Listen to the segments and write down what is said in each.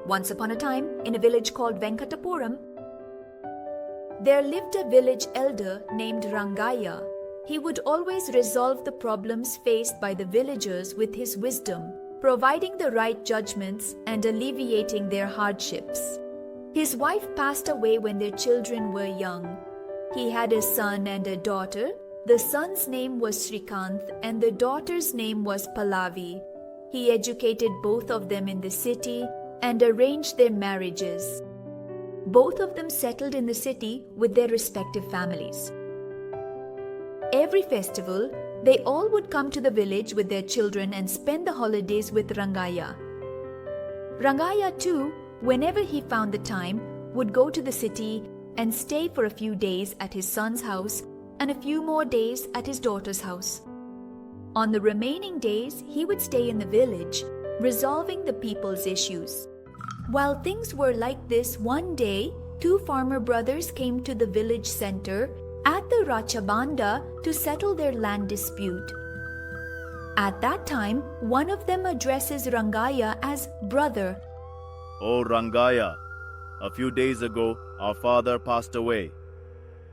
Once upon a time, in a village called Venkatapuram, there lived a village elder named Rangaiah. He would always resolve the problems faced by the villagers with his wisdom, providing the right judgments and alleviating their hardships. His wife passed away when their children were young. He had a son and a daughter. The son's name was Srikanth and the daughter's name was Pallavi. He educated both of them in the city and arranged their marriages. Both of them settled in the city with their respective families. Every festival, they all would come to the village with their children and spend the holidays with Rangaiah. Rangaiah too, whenever he found the time, would go to the city and stay for a few days at his son's house and a few more days at his daughter's house. On the remaining days, he would stay in the village, resolving the people's issues. While things were like this, one day, two farmer brothers came to the village center at the Rachabanda to settle their land dispute. At that time, one of them addresses Rangaiah as brother. "Oh Rangaiah, a few days ago our father passed away.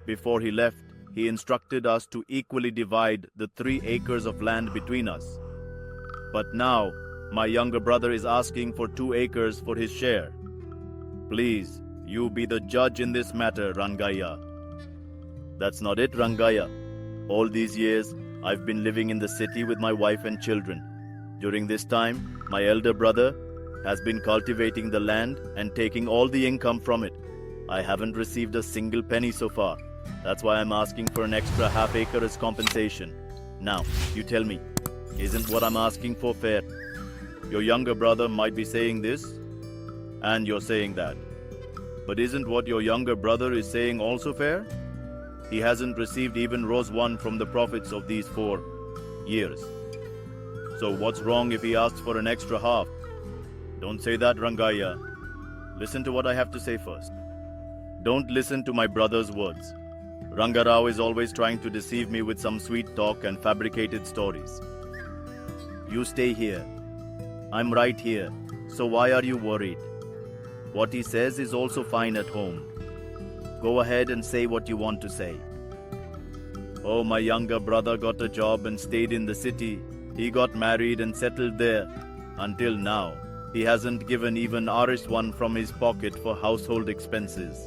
Before he left, he instructed us to equally divide the 3 acres of land between us. But now, my younger brother is asking for 2 acres for his share. Please, you be the judge in this matter, Rangaiah." "That's not it, Rangaiah. All these years, I've been living in the city with my wife and children. During this time, my elder brother has been cultivating the land and taking all the income from it. I haven't received a single penny so far. That's why I'm asking for an extra half acre as compensation. Now, you tell me, isn't what I'm asking for fair? Your younger brother might be saying this, and you're saying that. But isn't what your younger brother is saying also fair? He hasn't received even rose 1 from the profits of these 4 years. So what's wrong if he asks for an extra half?" "Don't say that, Rangaiah. Listen to what I have to say first. Don't listen to my brother's words. Rangarao is always trying to deceive me with some sweet talk and fabricated stories. You stay here. I'm right here, so why are you worried? What he says is also fine at home. Go ahead and say what you want to say." "Oh, my younger brother got a job and stayed in the city. He got married and settled there. Until now, he hasn't given even Rs1 from his pocket for household expenses.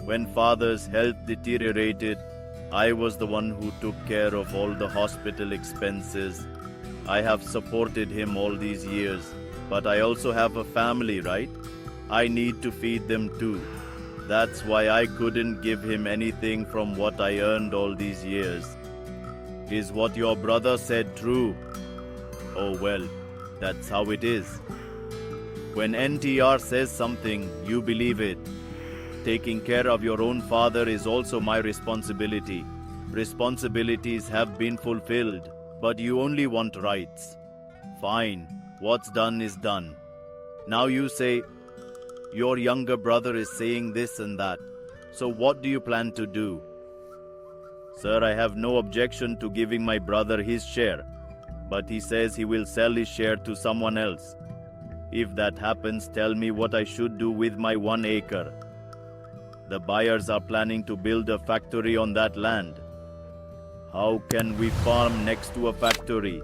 When father's health deteriorated, I was the one who took care of all the hospital expenses. I have supported him all these years, but I also have a family, right? I need to feed them too. That's why I couldn't give him anything from what I earned all these years. Is what your brother said true?" "Oh well, that's how it is. When NTR says something, you believe it. Taking care of your own father is also my responsibility. Responsibilities have been fulfilled, but you only want rights. Fine, what's done is done. Now you say, your younger brother is saying this and that. So what do you plan to do?" "Sir, I have no objection to giving my brother his share, but he says he will sell his share to someone else. If that happens, tell me what I should do with my 1 acre. The buyers are planning to build a factory on that land. How can we farm next to a factory?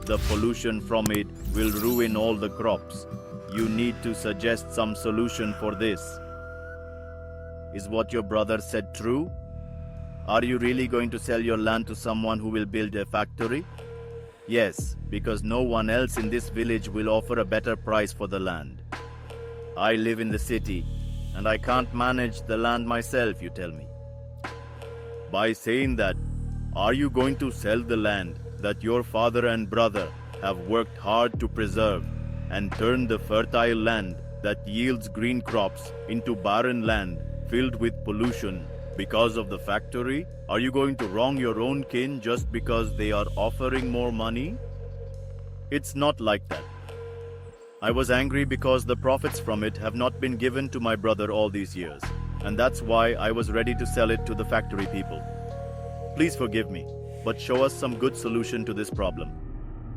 The pollution from it will ruin all the crops. You need to suggest some solution for this." "Is what your brother said true? Are you really going to sell your land to someone who will build a factory?" "Yes, because no one else in this village will offer a better price for the land. I live in the city, and I can't manage the land myself, you tell me. By saying that, are you going to sell the land that your father and brother have worked hard to preserve and turn the fertile land that yields green crops into barren land filled with pollution because of the factory? Are you going to wrong your own kin just because they are offering more money? It's not like that. I was angry because the profits from it have not been given to my brother all these years, and that's why I was ready to sell it to the factory people. Please forgive me, but show us some good solution to this problem."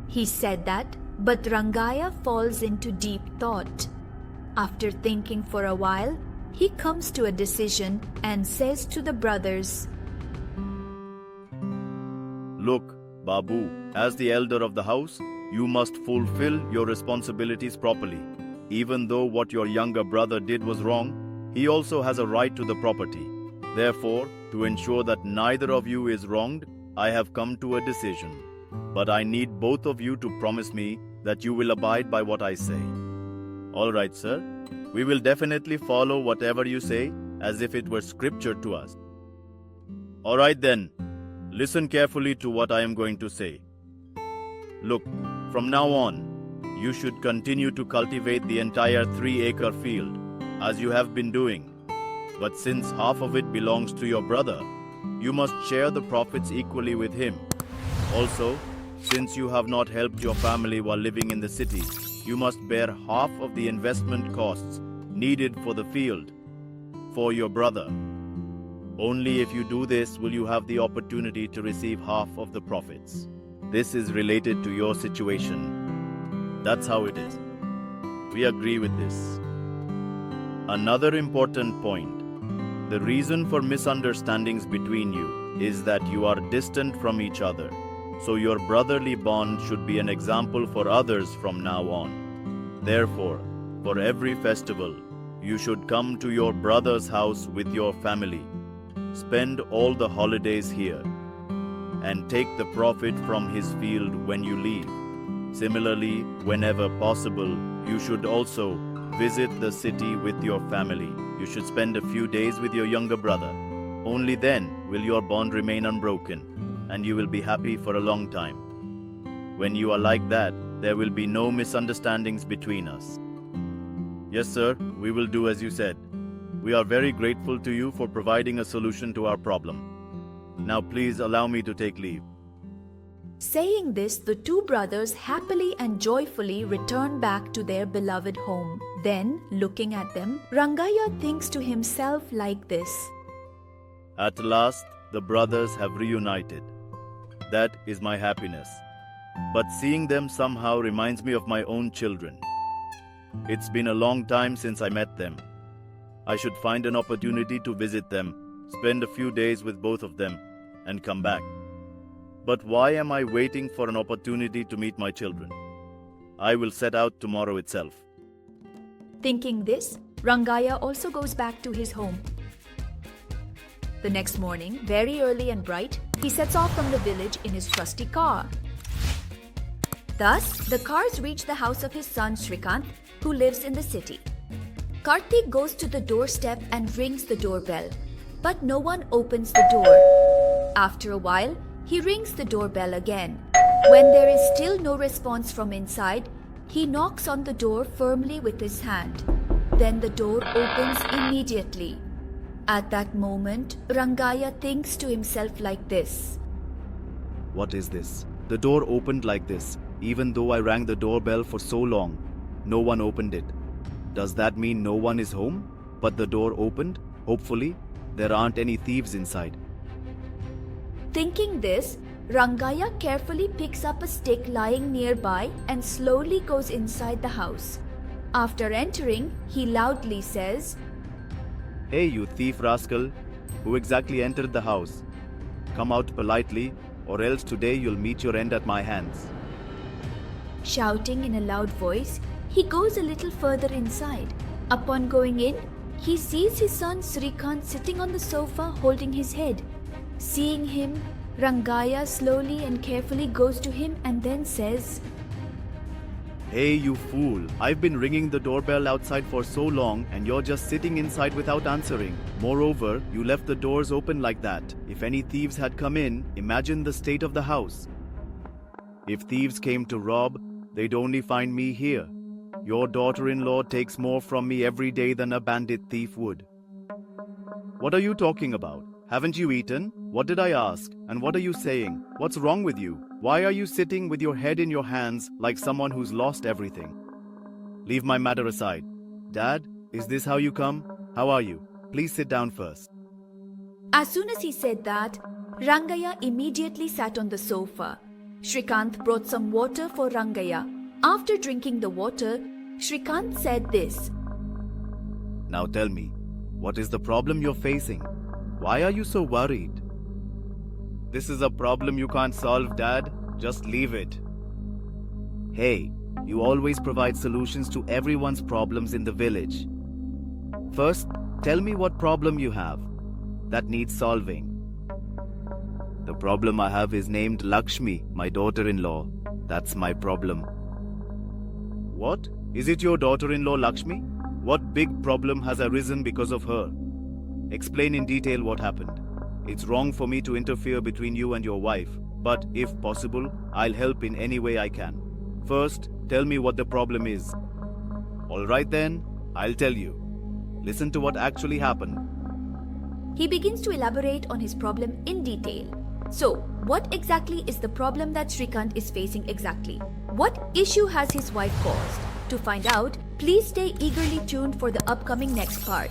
He said that, but Rangaiah falls into deep thought. After thinking for a while, he comes to a decision and says to the brothers, Look, Babu, as the elder of the house, you must fulfill your responsibilities properly. Even though what your younger brother did was wrong, he also has a right to the property. Therefore, to ensure that neither of you is wronged, I have come to a decision. But I need both of you to promise me that you will abide by what I say. All right, sir. We will definitely follow whatever you say as if it were scripture to us. All right then. Listen carefully to what I am going to say. Look, from now on, you should continue to cultivate the entire 3-acre field, as you have been doing. But since half of it belongs to your brother, you must share the profits equally with him. Also, since you have not helped your family while living in the city, you must bear half of the investment costs needed for the field for your brother. Only if you do this will you have the opportunity to receive half of the profits. This is related to your situation. That's how it is. We agree with this. Another important point. The reason for misunderstandings between you is that you are distant from each other. So your brotherly bond should be an example for others from now on. Therefore, for every festival, you should come to your brother's house with your family. Spend all the holidays here and take the profit from his field when you leave. Similarly, whenever possible, you should also visit the city with your family. You should spend a few days with your younger brother. Only then will your bond remain unbroken, and you will be happy for a long time. When you are like that, there will be no misunderstandings between us. Yes, sir, we will do as you said. We are very grateful to you for providing a solution to our problem. Now please allow me to take leave. Saying this, the two brothers happily and joyfully return back to their beloved home. Then, looking at them, Rangaiah thinks to himself like this. At last, the brothers have reunited. That is my happiness. But seeing them somehow reminds me of my own children. It's been a long time since I met them. I should find an opportunity to visit them, spend a few days with both of them, and come back. But why am I waiting for an opportunity to meet my children? I will set out tomorrow itself. Thinking this, Rangaiah also goes back to his home. The next morning, very early and bright, he sets off from the village in his trusty car. Thus, the cars reach the house of his son Shrikant, who lives in the city. Karthik goes to the doorstep and rings the doorbell, but no one opens the door. After a while, he rings the doorbell again. When there is still no response from inside, he knocks on the door firmly with his hand. Then the door opens immediately. At that moment, Rangaiah thinks to himself like this. What is this? The door opened like this. Even though I rang the doorbell for so long, no one opened it. Does that mean no one is home? But the door opened? Hopefully, there aren't any thieves inside. Thinking this, Rangaiah carefully picks up a stick lying nearby and slowly goes inside the house. After entering, he loudly says, Hey, you thief rascal! Who exactly entered the house? Come out politely, or else today you'll meet your end at my hands. Shouting in a loud voice, he goes a little further inside. Upon going in, he sees his son Shrikant sitting on the sofa holding his head. Seeing him, Rangaiah slowly and carefully goes to him and then says, Hey, you fool! I've been ringing the doorbell outside for so long and you're just sitting inside without answering. Moreover, you left the doors open like that. If any thieves had come in, imagine the state of the house. If thieves came to rob, they'd only find me here. Your daughter-in-law takes more from me every day than a bandit thief would. What are you talking about? Haven't you eaten? What did I ask? And what are you saying? What's wrong with you? Why are you sitting with your head in your hands like someone who's lost everything? Leave my matter aside. Dad, is this how you come? How are you? Please sit down first. As soon as he said that, Rangaiah immediately sat on the sofa. Shrikant brought some water for Rangaiah. After drinking the water, Shrikant said this. Now tell me, what is the problem you're facing? Why are you so worried? This is a problem you can't solve, Dad. Just leave it. Hey, you always provide solutions to everyone's problems in the village. First, tell me what problem you have that needs solving. The problem I have is named Lakshmi, my daughter-in-law. That's my problem. What? Is it your daughter-in-law Lakshmi? What big problem has arisen because of her? Explain in detail what happened. It's wrong for me to interfere between you and your wife, but if possible, I'll help in any way I can. First, tell me what the problem is. All right then, I'll tell you. Listen to what actually happened. He begins to elaborate on his problem in detail. So, what exactly is the problem that Shrikant is facing exactly? What issue has his wife caused? To find out, please stay eagerly tuned for the upcoming next part.